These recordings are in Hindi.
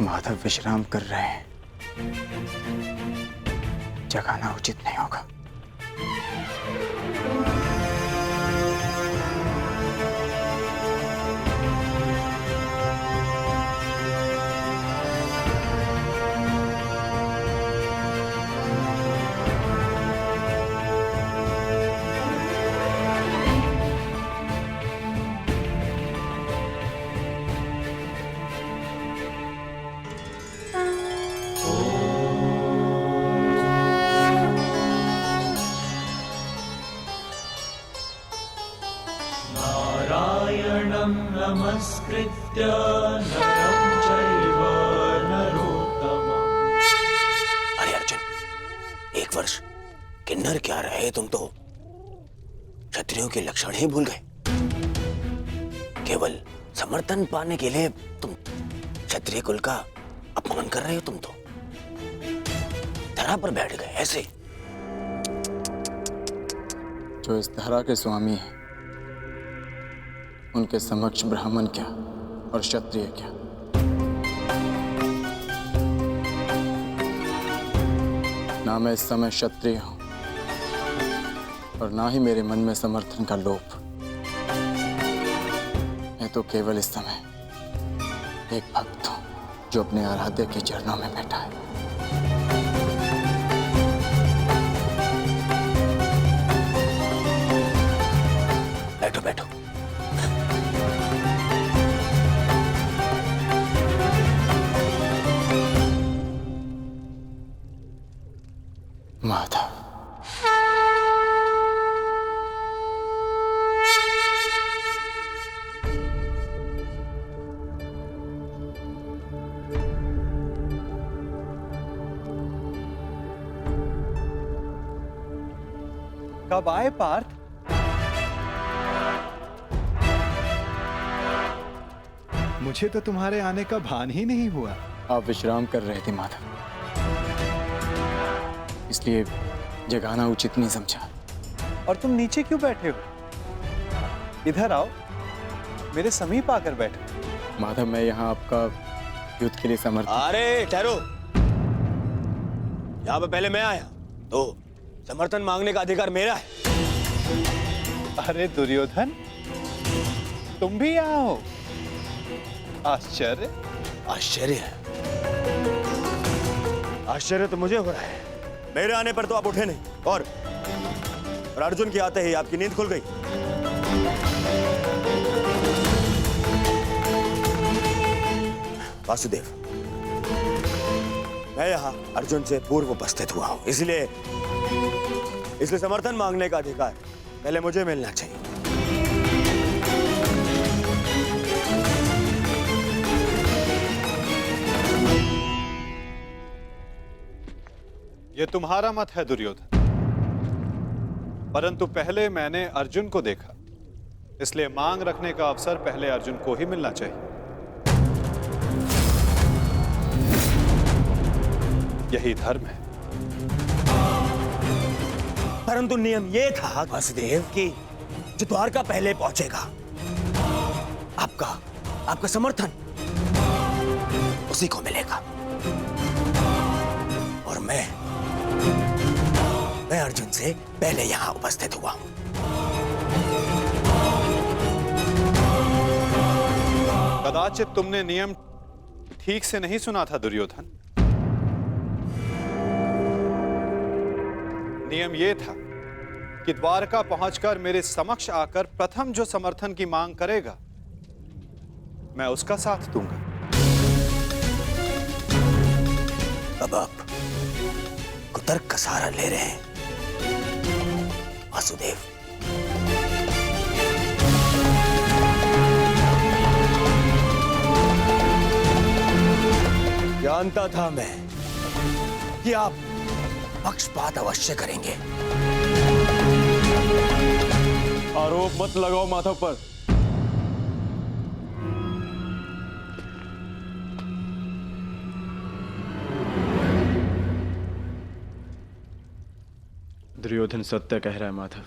माधव विश्राम कर रहे हैं, जगाना उचित नहीं होगा। नमस्कृत्य नरं चैव नरोत्तमम्। अरे अर्जुन, एक वर्ष किन्नर क्या रहे तुम तो क्षत्रियों के लक्षण ही भूल गए। केवल समर्थन पाने के लिए तुम क्षत्रिय कुल का अपमान कर रहे हो। तुम तो धरा पर बैठ गए ऐसे। जो इस धरा के स्वामी हैं, उनके समक्ष ब्राह्मण क्या और क्षत्रिय क्या। ना मैं इस समय क्षत्रिय हूं और ना ही मेरे मन में समर्थन का लोभ। मैं तो केवल इस समय एक भक्त हूं जो अपने आराध्य के चरणों में बैठा है। बैठो बैठो। माधव, कब आए पार्थ? मुझे तो तुम्हारे आने का भान ही नहीं हुआ। आप विश्राम कर रहे थे माधव, इसलिए जगाना उचित नहीं समझा। और तुम नीचे क्यों बैठे हो? इधर आओ, मेरे समीप आकर बैठो। माधव, मैं यहाँ आपका युद्ध के लिए समर्थ। अरे ठहरो, यहाँ पे पहले मैं आया तो समर्थन मांगने का अधिकार मेरा है। अरे दुर्योधन, तुम भी यहाँ हो? आश्चर्य। आश्चर्य? आश्चर्य तो मुझे हो रहा है। मेरे आने पर तो आप उठे नहीं और अर्जुन के आते ही आपकी नींद खुल गई। वासुदेव, मैं यहाँ अर्जुन से पूर्व उपस्थित हुआ हूं, इसलिए समर्थन मांगने का अधिकार पहले मुझे मिलना चाहिए। ये तुम्हारा मत है दुर्योधन, परंतु पहले मैंने अर्जुन को देखा, इसलिए मांग रखने का अवसर पहले अर्जुन को ही मिलना चाहिए। यही धर्म है। परंतु नियम यह था वासुदेव कि जो द्वारका पहले पहुंचेगा, आपका समर्थन उसी को मिलेगा। और मैं अर्जुन से पहले यहां उपस्थित हुआ हूं। कदाचित तुमने नियम ठीक से नहीं सुना था दुर्योधन। नियम यह था कि द्वारका पहुंचकर मेरे समक्ष आकर प्रथम जो समर्थन की मांग करेगा, मैं उसका साथ दूंगा। अब आप कुतर्क का सहारा ले रहे हैं वासुदेव। जानता था मैं कि आप पक्षपात अवश्य करेंगे। आरोप मत लगाओ माधव पर। दुर्योधन सत्य कह रहा है माधव।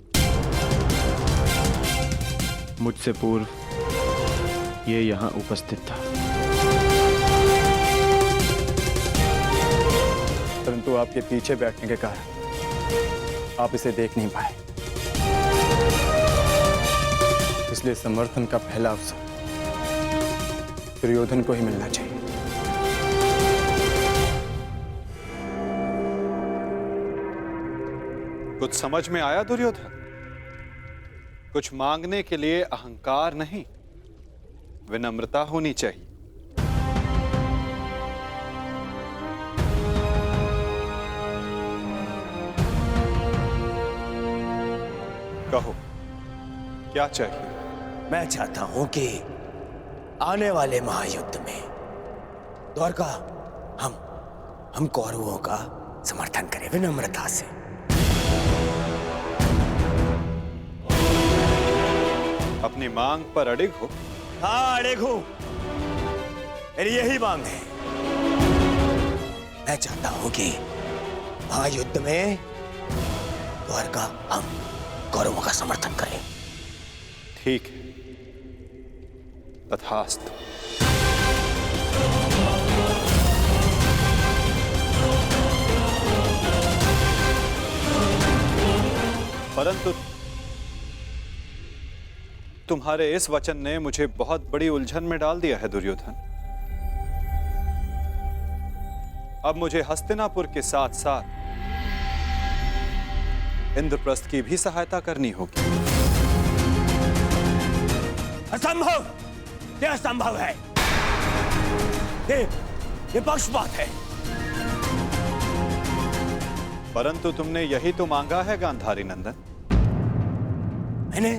मुझसे पूर्व ये यहां उपस्थित था। परंतु आपके पीछे बैठने के कारण आप इसे देख नहीं पाए। इसलिए समर्थन का पहला अवसर दुर्योधन को ही मिलना चाहिए। कुछ समझ में आया दुर्योधन? कुछ मांगने के लिए अहंकार नहीं, विनम्रता होनी चाहिए। कहो, क्या चाहिए? मैं चाहता हूं कि आने वाले महायुद्ध में द्वारका हम कौरवों का समर्थन करें विनम्रता से। अपनी मांग पर अडिग हो? हाँ, अडिग हूं। मेरी यही मांग है। मैं चाहता हूं कि महायुद्ध में द्वारका हम कौरवों का समर्थन करें। ठीक है, तथास्तु। परंतु तुम्हारे इस वचन ने मुझे बहुत बड़ी उलझन में डाल दिया है दुर्योधन। अब मुझे हस्तिनापुर के साथ साथ इंद्रप्रस्थ की भी सहायता करनी होगी। असंभव! यह असंभव है। ये पक्षपात है। परंतु तुमने यही तो मांगा है गांधारी नंदन। मैंने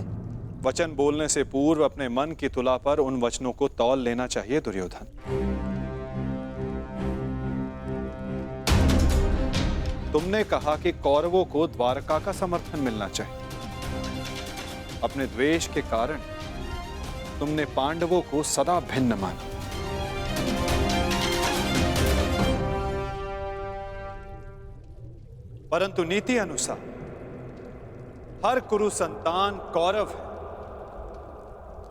वचन बोलने से पूर्व अपने मन की तुला पर उन वचनों को तौल लेना चाहिए दुर्योधन। तुमने कहा कि कौरवों को द्वारका का समर्थन मिलना चाहिए। अपने द्वेष के कारण तुमने पांडवों को सदा भिन्न माना। परंतु नीति अनुसार हर कुरु संतान कौरव है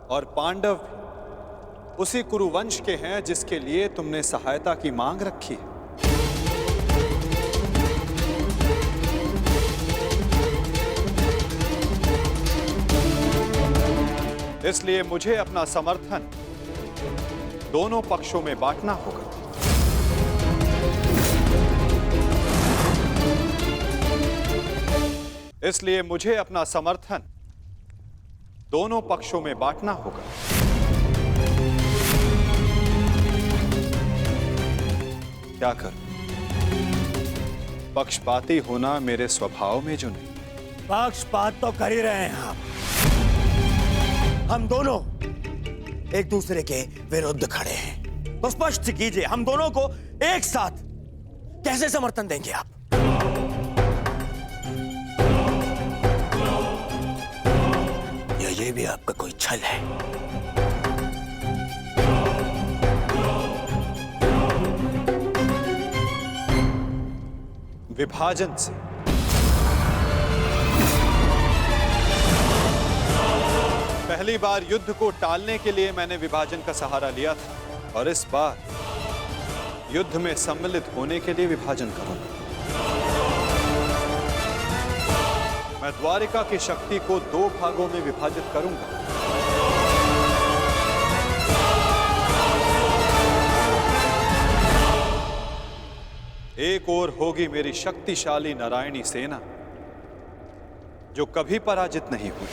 और पांडव भी उसी कुरु वंश के हैं जिसके लिए तुमने सहायता की मांग रखी है। इसलिए मुझे अपना समर्थन दोनों पक्षों में बांटना होगा। इसलिए मुझे अपना समर्थन दोनों पक्षों में बांटना होगा। क्या करूं? पक्षपाती होना मेरे स्वभाव में जो नहीं। पक्षपात तो कर ही रहे हैं आप। हम दोनों एक दूसरे के विरुद्ध खड़े हैं, तो स्पष्ट कीजिए हम दोनों को एक साथ कैसे समर्थन देंगे आप? ये भी आपका कोई छल है? विभाजन से पहली बार युद्ध को टालने के लिए मैंने विभाजन का सहारा लिया था, और इस बार युद्ध में सम्मिलित होने के लिए विभाजन करूंगा। मैं द्वारिका की शक्ति को 2 भागों में विभाजित करूंगा। एक ओर होगी मेरी शक्तिशाली नारायणी सेना जो कभी पराजित नहीं हुई,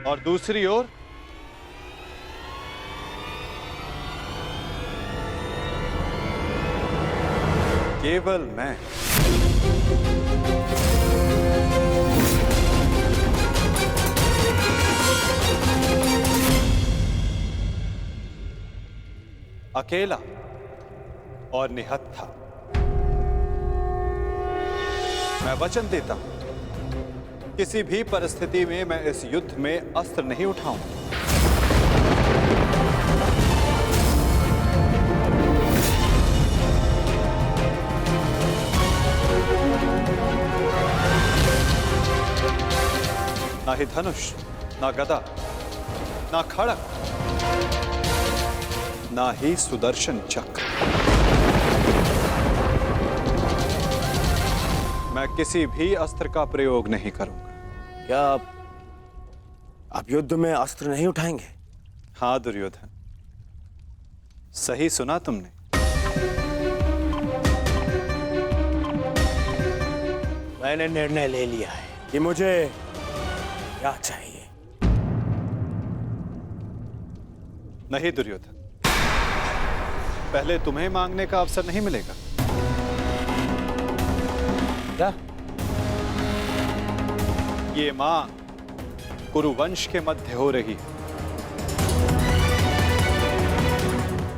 और दूसरी ओर केवल मैं। अकेला और निहत्था। मैं वचन देता हूं किसी भी परिस्थिति में मैं इस युद्ध में अस्त्र नहीं उठाऊंगा। ना ही धनुष, ना गदा, ना खड़ग, ना ही सुदर्शन चक्र। मैं किसी भी अस्त्र का प्रयोग नहीं करूंगा। क्या आप युद्ध में अस्त्र नहीं उठाएंगे? हाँ दुर्योधन, सही सुना तुमने। मैंने निर्णय ले लिया है कि मुझे क्या चाहिए। नहीं दुर्योधन, पहले तुम्हें मांगने का अवसर नहीं मिलेगा। क्या? ये मांग कुरुवंश के मध्य हो रही है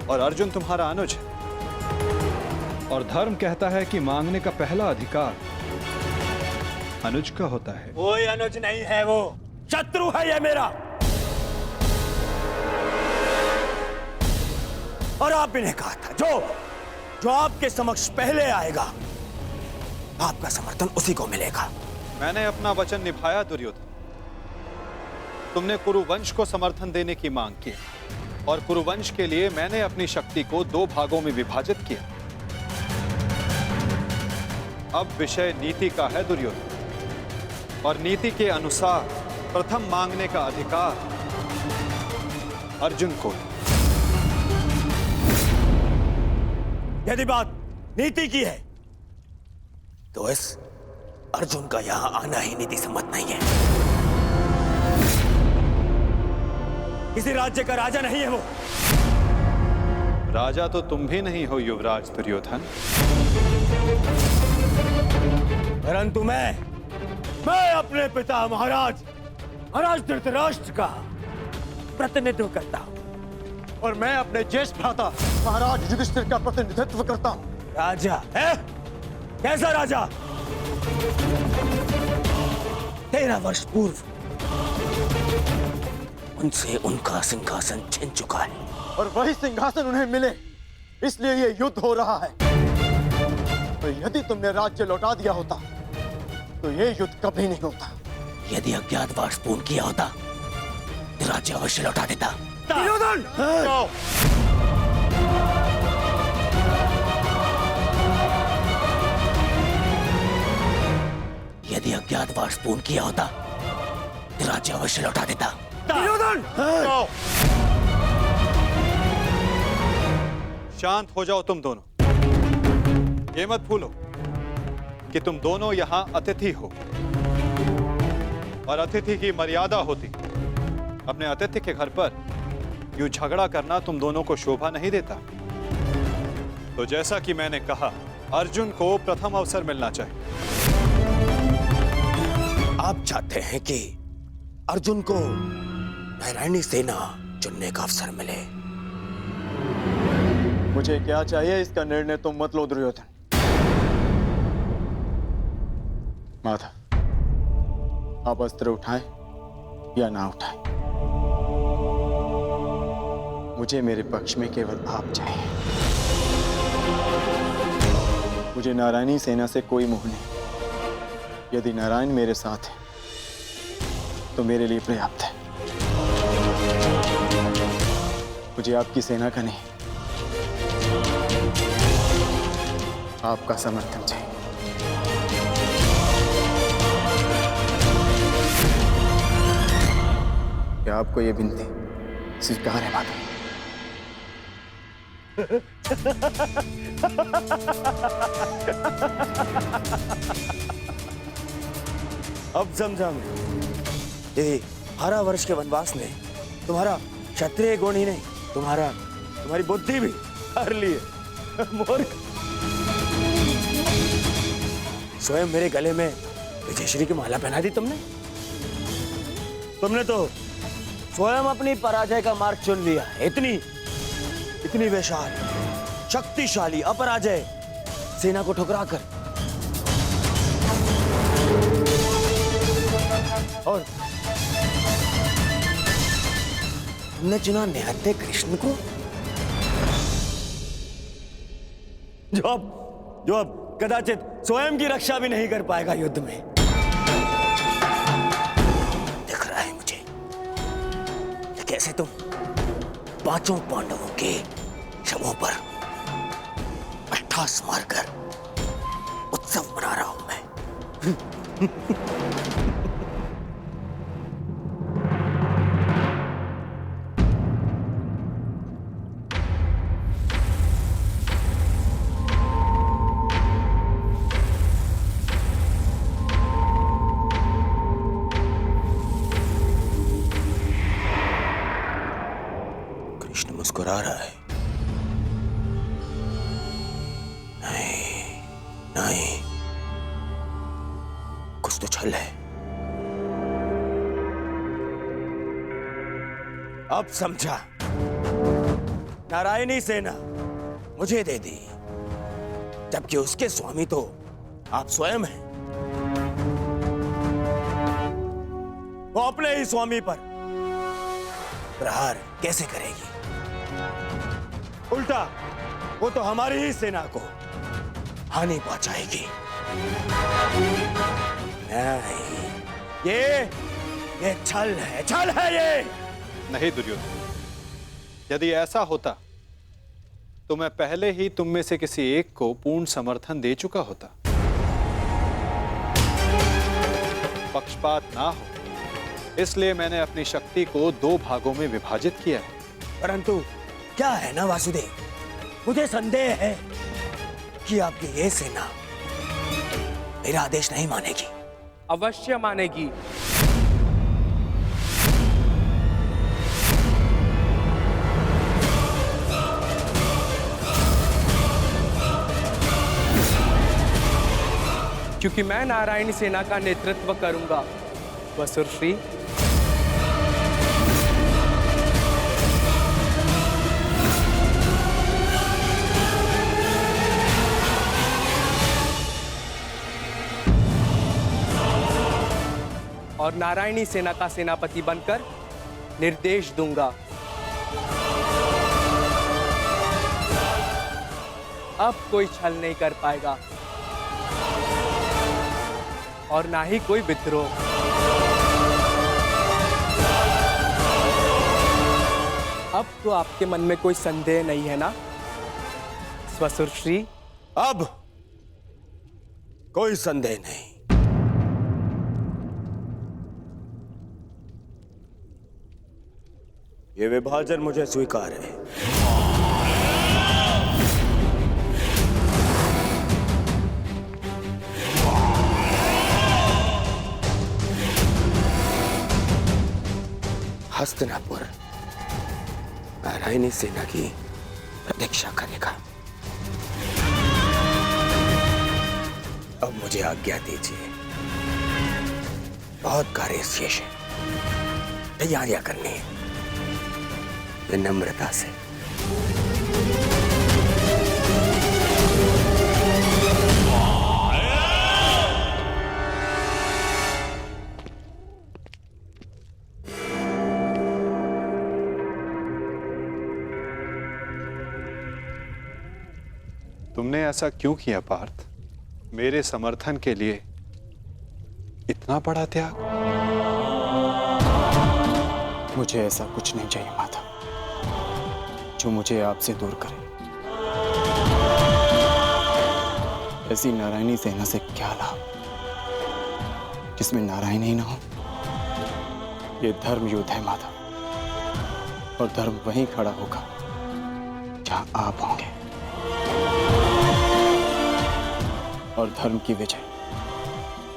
और अर्जुन तुम्हारा अनुज है। और धर्म कहता है कि मांगने का पहला अधिकार अनुज का होता है। कोई अनुज नहीं है, वो शत्रु है ये मेरा। और आपने ने कहा था जो आपके समक्ष पहले आएगा आपका समर्थन उसी को मिलेगा। मैंने अपना वचन निभाया दुर्योधन। तुमने कुरुवंश को समर्थन देने की मांग की और कुरुवंश के लिए मैंने अपनी शक्ति को 2 भागों में विभाजित किया। अब विषय नीति का है दुर्योधन, और नीति के अनुसार प्रथम मांगने का अधिकार अर्जुन को। यदि बात नीति की है तो इस अर्जुन का यहां आना ही नीति सम्मत नहीं है। किसी राज्य का राजा नहीं है वो। राजा तो तुम भी नहीं हो युवराज दुर्योधन। परंतु मैं अपने पिता महाराज धृतराष्ट्र का प्रतिनिधित्व करता हूं। और मैं अपने ज्येष्ठ भ्राता महाराज युधिष्ठिर का प्रतिनिधित्व करता हूं। राजा है? कैसा राजा? 13 वर्ष पूर्व उनसे उनका सिंहासन छिन चुका है। और वही सिंहासन उन्हें मिले, इसलिए ये युद्ध हो रहा है। तो यदि तुमने राज्य लौटा दिया होता तो ये युद्ध कभी नहीं होता। यदि अज्ञातवास पूर्ण किया होता तो राज्य अवश्य लौटा देता। दुर्योधन! यदि अज्ञातवास पूर्ण किया होता तो राज्य अवश्य लौटा देता। दुर्योधन! शांत हो जाओ तुम दोनों। ये मत भूलो कि तुम दोनों यहां अतिथि हो और अतिथि की मर्यादा होती। अपने अतिथि के घर पर यूं झगड़ा करना तुम दोनों को शोभा नहीं देता। तो जैसा कि मैंने कहा, अर्जुन को प्रथम अवसर मिलना चाहिए। आप चाहते हैं कि अर्जुन को नारायणी सेना चुनने का अवसर मिले। मुझे क्या चाहिए इसका निर्णय तुम मत लो दुर्योधन। माधव, आप अस्त्र उठाएं या ना उठाएं, मुझे मेरे पक्ष में केवल आप चाहिए। मुझे नारायणी सेना से कोई मोह नहीं। यदि नारायण मेरे साथ है तो मेरे लिए पर्याप्त है। मुझे आपकी सेना का नहीं, आपका समर्थन चाहिए। क्या आपको यह विनती स्वीकार है माधव? अब समझाऊंगा। यदि 12 वर्ष के वनवास ने तुम्हारा क्षत्रिय गुण ही नहीं, तुम्हारी बुद्धि भी हर लिए। मूर्ख। स्वयं मेरे गले में विजयश्री की माला पहना दी तुमने। तुमने तो स्वयं अपनी पराजय का मार्ग चुन लिया। इतनी विशाल, शक्तिशाली, अपराजय सेना को ठुकराकर, और तुमने चुना निहत्थे कृष्ण को, जो अब कदाचित स्वयं की रक्षा भी नहीं कर पाएगा युद्ध में। दिख रहा है मुझे कि कैसे तुम पांचों पांडवों के शवों पर अट्ठास मारकर उत्सव मना रहा हूं मैं। कृष्ण मुस्कुरा रहा है। नहीं, कुछ तो छल है। अब समझा। नारायणी सेना मुझे दे दी, जबकि उसके स्वामी तो आप स्वयं हैं। वो अपने ही स्वामी पर प्रहार कैसे करेगी? उल्टा वो तो हमारी ही सेना को हानि पहुंचाएगी। नहीं, ये छल है ये। नहीं दुर्योधन, यदि ऐसा होता तो मैं पहले ही तुम में से किसी एक को पूर्ण समर्थन दे चुका होता। पक्षपात ना हो, इसलिए मैंने अपनी शक्ति को 2 भागों में विभाजित किया है। परंतु क्या है ना वासुदेव, मुझे संदेह है कि आपकी ये सेना मेरा आदेश नहीं मानेगी। अवश्य मानेगी। क्योंकि मैं नारायणी सेना का नेतृत्व करूंगा। वसुरश्री, और नारायणी सेना का सेनापति बनकर निर्देश दूंगा। अब कोई छल नहीं कर पाएगा और ना ही कोई विद्रोह। अब तो आपके मन में कोई संदेह नहीं है ना स्वसुरश्री? अब कोई संदेह नहीं। ये विभाजन मुझे स्वीकार है। हस्तिनापुर नारायणी सेना की प्रतीक्षा करेगा। अब मुझे आज्ञा दीजिए। बहुत कार्य शेष है, तैयारियां करनी है। विनम्रता से। तुमने ऐसा क्यों किया पार्थ? मेरे समर्थन के लिए इतना बड़ा त्याग? मुझे ऐसा कुछ नहीं चाहिए माधव जो मुझे आपसे दूर करे। ऐसी नारायणी सेना से क्या लाभ जिसमें नारायण ही ना हो? ये धर्म युद्ध है माधव, और धर्म वहीं खड़ा होगा जहां आप होंगे। और धर्म की विजय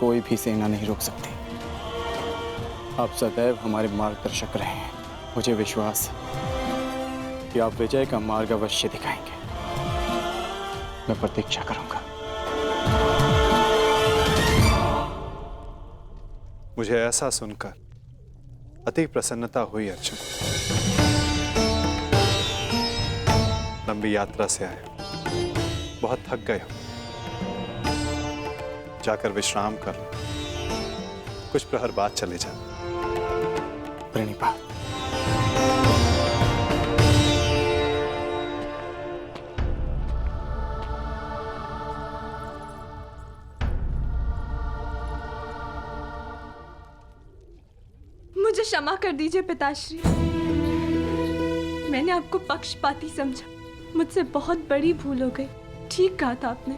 कोई भी सेना नहीं रोक सकती। आप सदैव हमारे मार्गदर्शक रहे हैं। मुझे विश्वास है कि आप विजय का मार्ग अवश्य दिखाएंगे। मैं प्रतीक्षा करूंगा। मुझे ऐसा सुनकर अति प्रसन्नता हुई अर्जुन। लंबी यात्रा से आए, बहुत थक गए हो, जाकर विश्राम कर लो, कुछ प्रहर बाद चले जा। प्रणिपात। मुझे क्षमा कर दीजिए पिताश्री, मैंने आपको पक्षपाती समझा, मुझसे बहुत बड़ी भूल हो गई। ठीक कहा था आपने,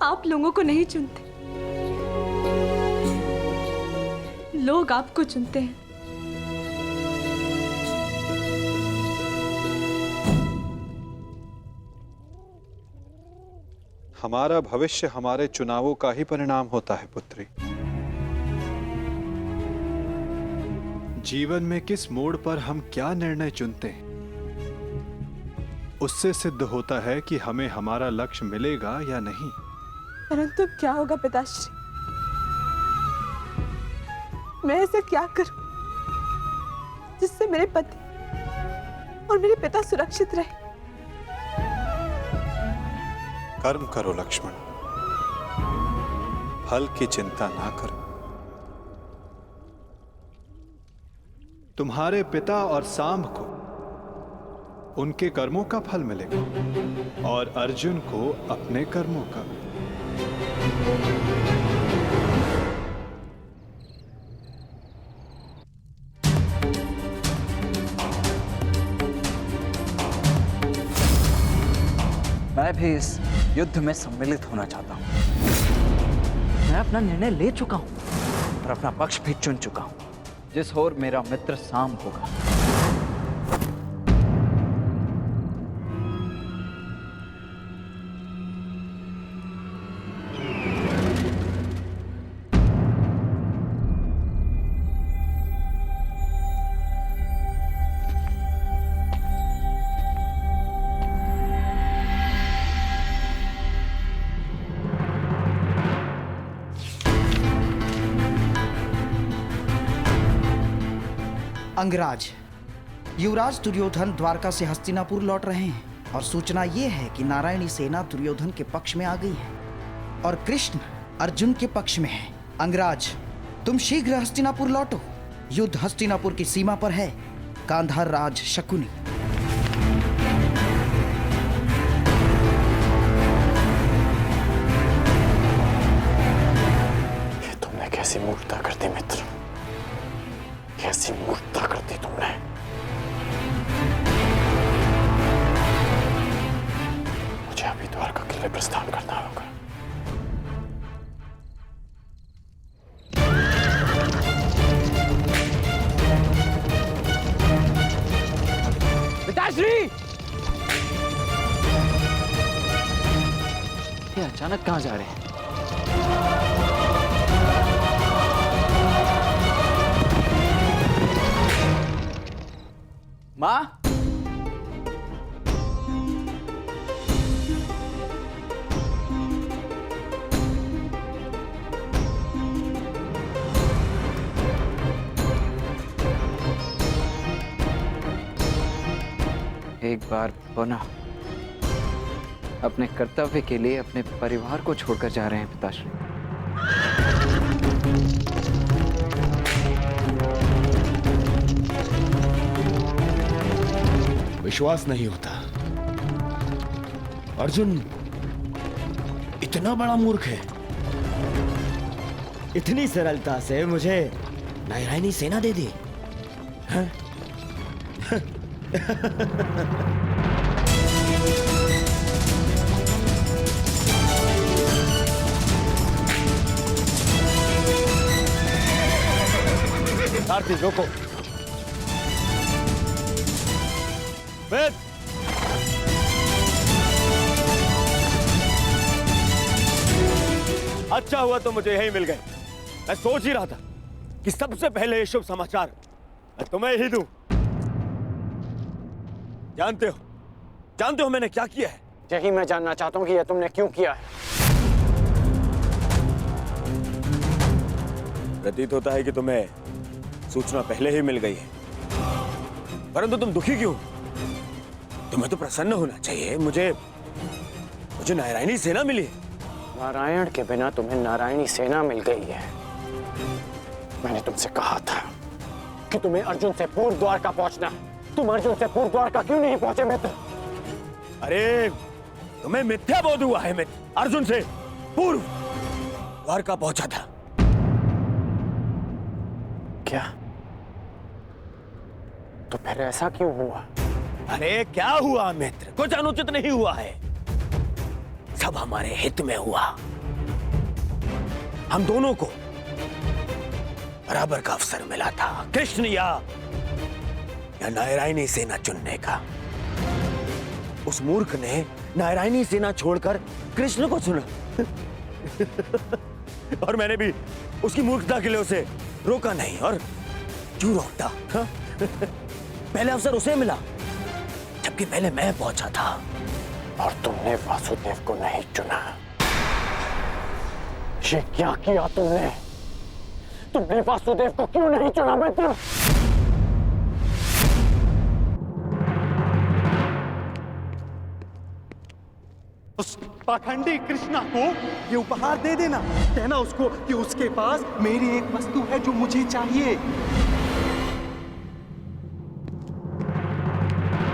आप लोगों को नहीं चुनते, लोग आपको चुनते हैं। हमारा भविष्य हमारे चुनावों का ही परिणाम होता है पुत्री। जीवन में किस मोड़ पर हम क्या निर्णय चुनते हैं, उससे सिद्ध होता है कि हमें हमारा लक्ष्य मिलेगा या नहीं। परंतु क्या होगा पिताश्री, मैं ऐसा क्या करूं जिससे मेरे पति और मेरे पिता सुरक्षित रहे? कर्म करो लक्ष्मण, फल की चिंता ना करो। तुम्हारे पिता और सांब को उनके कर्मों का फल मिलेगा और अर्जुन को अपने कर्मों का। मैं भी इस युद्ध में सम्मिलित होना चाहता हूं। मैं अपना निर्णय ले चुका हूं और अपना पक्ष भी चुन चुका हूं, जिस ओर मेरा मित्र सांब होगा। अंगराज, युवराज दुर्योधन द्वारका से हस्तिनापुर लौट रहे हैं और सूचना ये है कि नारायणी सेना दुर्योधन के पक्ष में आ गई है और कृष्ण अर्जुन के पक्ष में है। अंगराज, तुम शीघ्र हस्तिनापुर लौटो। युद्ध हस्तिनापुर की सीमा पर है। गांधार राज शकुनी। ये तुमने कैसी मूर्खता कर दी मित्र, कैसी मूर्खता कर दी तुमने। मुझे अभी द्वारका के लिए प्रस्थान करना होगा। पिताश्री, ये अचानक कहां जा रहे हैं? माँ, एक बार पुनः अपने कर्तव्य के लिए अपने परिवार को छोड़कर जा रहे हैं पिताश्री। विश्वास नहीं होता, अर्जुन इतना बड़ा मूर्ख है। इतनी सरलता से मुझे नारायणी सेना दे दी। हाँ? सारथी रोको। वेद, अच्छा हुआ तो मुझे यही मिल गए। मैं सोच ही रहा था कि सबसे पहले ये शुभ समाचार मैं तुम्हें ही दूं। जानते हो मैंने क्या किया है? यही मैं जानना चाहता हूं कि यह तुमने क्यों किया है। प्रतीत होता है कि तुम्हें सूचना पहले ही मिल गई है, परंतु तुम दुखी क्यों? तुम्हें तो प्रसन्न होना चाहिए। मुझे नारायणी सेना मिली। नारायण के बिना तुम्हें नारायणी सेना मिल गई है। मैंने तुमसे कहा था कि तुम्हें अर्जुन से पूर्व द्वारका पहुंचना। तुम अर्जुन से पूर्व द्वारका क्यों नहीं पहुंचे मित्र? अरे तुम्हें मिथ्या बोध हुआ है मित्र। अर्जुन से पूर्व द्वारका पहुंचा था। क्या? तो फिर ऐसा क्यों हुआ? अरे क्या हुआ मित्र? कुछ अनुचित नहीं हुआ है, सब हमारे हित में हुआ। हम दोनों को बराबर का अवसर मिला था, कृष्ण या नारायणी सेना चुनने का। उस मूर्ख ने नारायणी सेना छोड़कर कृष्ण को चुना और मैंने भी उसकी मूर्खता के लिए उसे रोका नहीं। और क्यों रोकता? हा? पहले अवसर उसे मिला, जबकि पहले मैं पहुंचा था। और तुमने वासुदेव को नहीं चुना। ये क्या किया तुमने? तुमने वासुदेव को क्यों नहीं चुना मित्र? उस पाखंडी कृष्णा को ये उपहार दे देना। कहना उसको कि उसके पास मेरी एक वस्तु है जो मुझे चाहिए।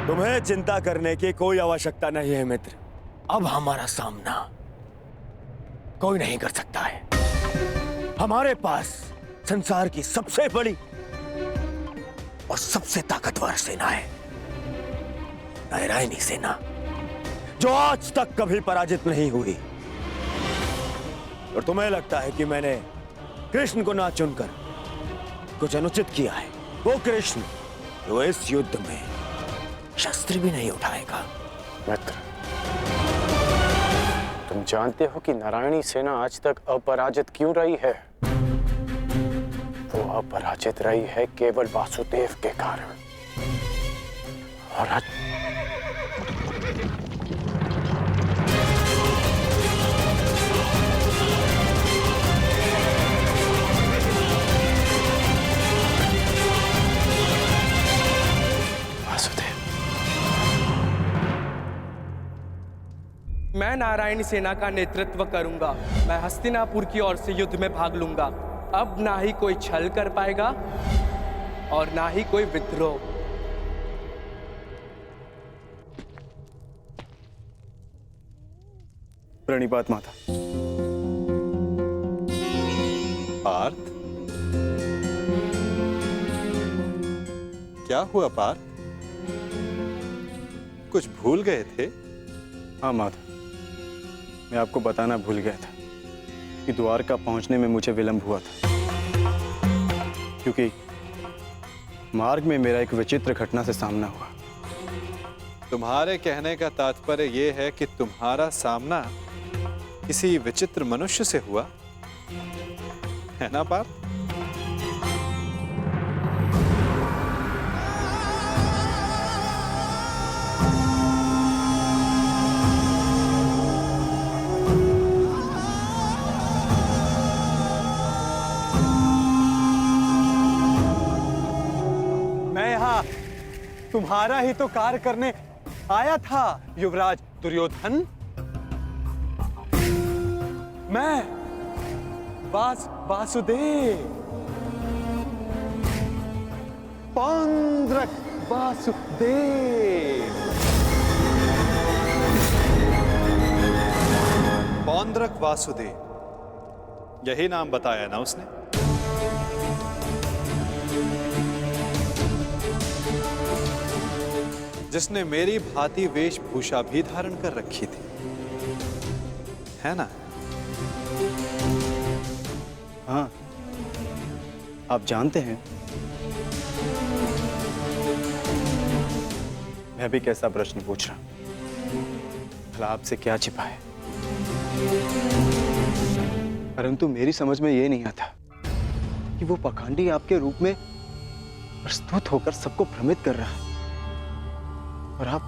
तुम्हें चिंता करने की कोई आवश्यकता नहीं है मित्र। अब हमारा सामना कोई नहीं कर सकता है। हमारे पास संसार की सबसे बड़ी और सबसे ताकतवर सेना है, नारायणी सेना, जो आज तक कभी पराजित नहीं हुई। और तुम्हें लगता है कि मैंने कृष्ण को ना चुनकर कुछ अनुचित किया है? वो कृष्ण जो इस युद्ध में शस्त्र भी नहीं उठाएगा। मित्र, तुम जानते हो कि नारायणी सेना आज तक अपराजित क्यों रही है? वो अपराजित रही है केवल वासुदेव के कारण। और आज मैं नारायणी सेना का नेतृत्व करूंगा। मैं हस्तिनापुर की ओर से युद्ध में भाग लूंगा। अब ना ही कोई छल कर पाएगा और ना ही कोई विद्रोह। प्रणिपात माता। पार्थ, क्या हुआ पार्थ? कुछ भूल गए थे? हाँ माता, मैं आपको बताना भूल गया था कि द्वारका पहुंचने में मुझे विलंब हुआ था, क्योंकि मार्ग में मेरा एक विचित्र घटना से सामना हुआ। तुम्हारे कहने का तात्पर्य यह है कि तुम्हारा सामना किसी विचित्र मनुष्य से हुआ है ना पार्थ? तुम्हारा ही तो कार्य करने आया था युवराज दुर्योधन। मैं वासुदेव, पौंड्रक वासुदेव। पौंड्रक वासुदेव, यही नाम बताया ना उसने? जिसने मेरी भांति वेशभूषा भी धारण कर रखी थी, है ना? हाँ, आप जानते हैं मैं भी कैसा प्रश्न पूछ रहा हूं, भला आपसे क्या छिपा है? परंतु मेरी समझ में यह नहीं आता कि वो पाखंडी आपके रूप में प्रस्तुत होकर सबको भ्रमित कर रहा है और आप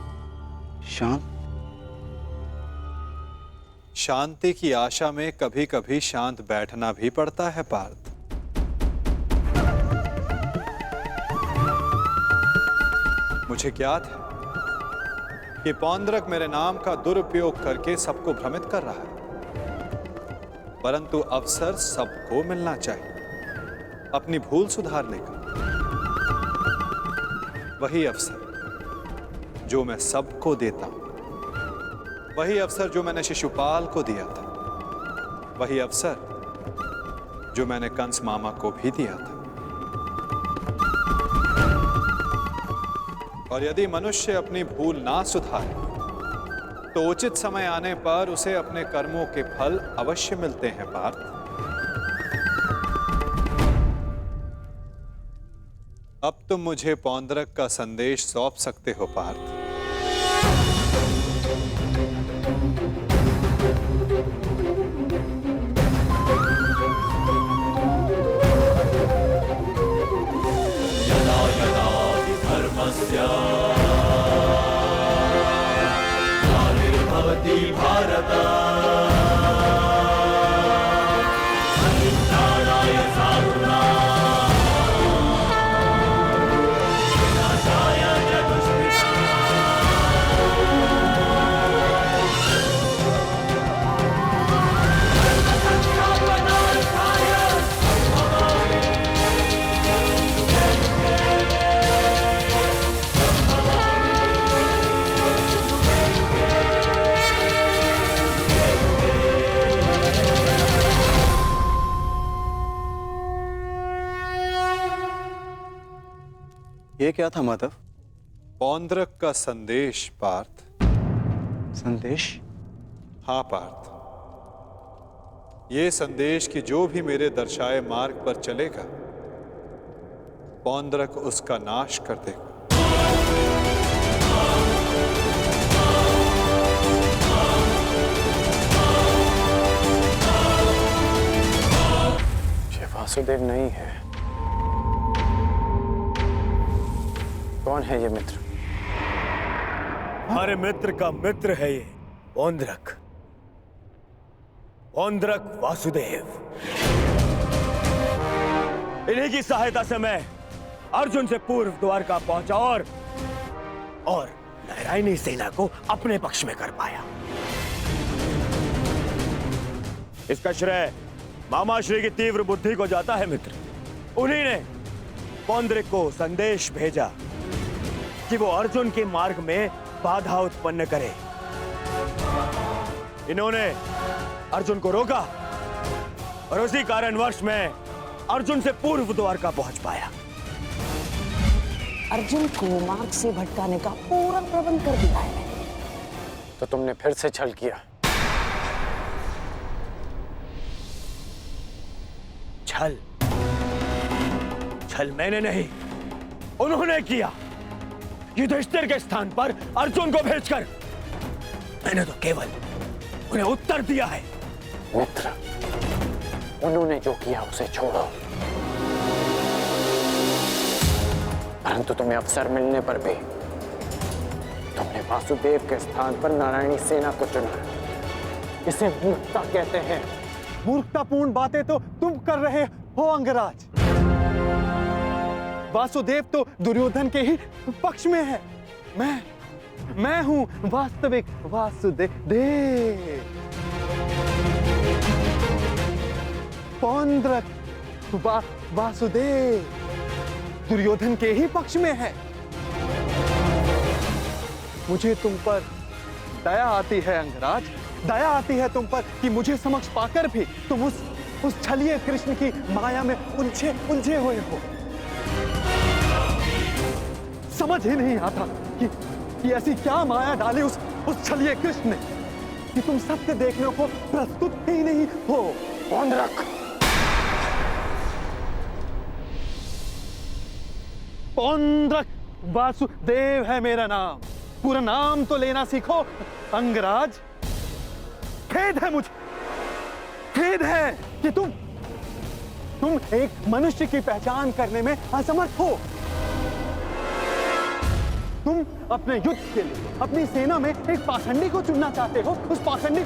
शांति की आशा में कभी कभी शांत बैठना भी पड़ता है पार्थ। मुझे ज्ञात है कि पौंद्रक मेरे नाम का दुरुपयोग करके सबको भ्रमित कर रहा है, परंतु अवसर सबको मिलना चाहिए अपनी भूल सुधारने का। वही अवसर जो मैं सबको देता हूं, वही अवसर जो मैंने शिशुपाल को दिया था, वही अवसर जो मैंने कंस मामा को भी दिया था। और यदि मनुष्य अपनी भूल ना सुधारे तो उचित समय आने पर उसे अपने कर्मों के फल अवश्य मिलते हैं पार्थ। अब तुम मुझे पौंद्रक का संदेश सौंप सकते हो पार्थ। यदा यदा हि धर्मस्य ग्लानिर्भवति भारत परित्राणाय साधूनां विनाशाय च दुष्कृताम्। ये क्या था माधव? पौंद्रक का संदेश पार्थ। संदेश? हाँ पार्थ, ये संदेश कि जो भी मेरे दर्शाए मार्ग पर चलेगा पौंद्रक उसका नाश कर देगा। ये वासुदेव नहीं है। कौन है ये मित्र? हमारे मित्र का मित्र है ये पौंद्रक, पौंद्रक वासुदेव। इन्हीं की सहायता से मैं अर्जुन से पूर्व द्वारका पहुंचा और नारायणी सेना को अपने पक्ष में कर पाया। इसका श्रेय मामा श्री की तीव्र बुद्धि को जाता है मित्र। उन्हीं ने पौंद्रक को संदेश भेजा कि वो अर्जुन के मार्ग में बाधा उत्पन्न करे। इन्होंने अर्जुन को रोका और उसी कारणवश मैं अर्जुन से पूर्व द्वारका पहुंच पाया। अर्जुन को मार्ग से भटकाने का पूरा प्रबंध कर दिया है। तो तुमने फिर से छल किया। छल? छल मैंने नहीं, उन्होंने किया। युधिष्ठिर के स्थान पर अर्जुन को भेजकर मैंने तो केवल उन्हें उत्तर दिया है। मित्र, उन्होंने जो किया उसे छोड़ो, परंतु तुम्हें अवसर मिलने पर भी तुमने वासुदेव के स्थान पर नारायणी सेना को चुना। इसे मूर्खता कहते हैं। मूर्खतापूर्ण बातें तो तुम कर रहे हो अंगराज। वासुदेव तो दुर्योधन के ही पक्ष में है। मैं हूं वास्तविक वासुदेव। पौंद्रक वासुदेव दुर्योधन के ही पक्ष में है। मुझे तुम पर दया आती है अंगराज, दया आती है तुम पर कि मुझे समक्ष पाकर भी तुम उस छलिए कृष्ण की माया में उलझे हुए हो। समझ ही नहीं आता कि ऐसी क्या माया डाली उस छलिए कृष्ण ने कि तुम सत्य देखने को प्रस्तुत ही नहीं हो। पौंद्रक, पौंद्रक वासुदेव है मेरा नाम। पूरा नाम तो लेना सीखो अंगराज। खेद है मुझे, खेद है कि तुम एक मनुष्य की पहचान करने में असमर्थ हो। तुम अपने युद्ध के लिए अपनी सेना में एक पाखंडी को चुनना चाहते हो। उस पाखंडी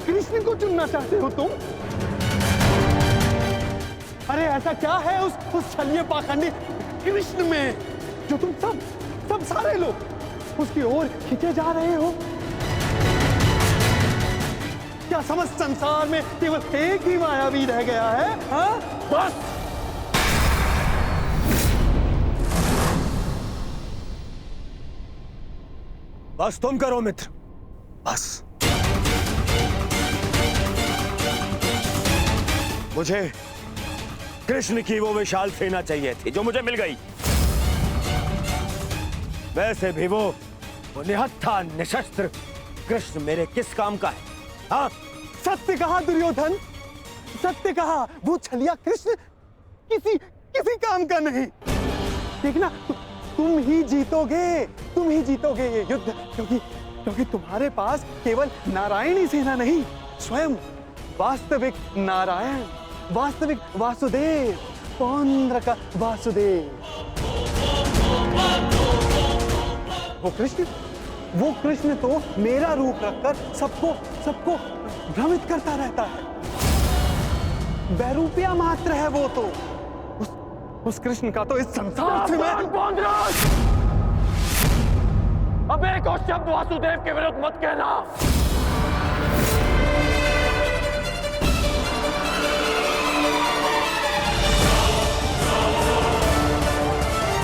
कृष्ण को चुनना चाहते हो तुम। अरे ऐसा क्या है उस छलिए पाखंडी कृष्ण में जो तुम सब सारे लोग उसकी ओर खींचे जा रहे हो? क्या समस्त संसार में केवल एक ही मायावी रह गया है? हाँ? बस बस तुम करो मित्र, बस। मुझे कृष्ण की वो विशाल सेना चाहिए थी जो मुझे मिल गई। वैसे भी वो निहत्था निशस्त्र कृष्ण मेरे किस काम का है? हाँ? सत्य कहा दुर्योधन, सत्य कहा। वो छलिया कृष्ण किसी काम का नहीं। देखना, तुम ही जीतोगे ये युद्ध, क्योंकि तुम्हारे पास केवल नारायणी सेना नहीं, स्वयं वास्तविक नारायण, वास्तविक वासुदेव, पौंड्र का वासुदेव, वो कृष्ण तो मेरा रूप रखकर सबको भ्रमित करता रहता है। बैरूपिया मात्र है वो तो। उस कृष्ण का तो इस संसार में अब एक और शब्द वासुदेव के विरुद्ध मत कहना।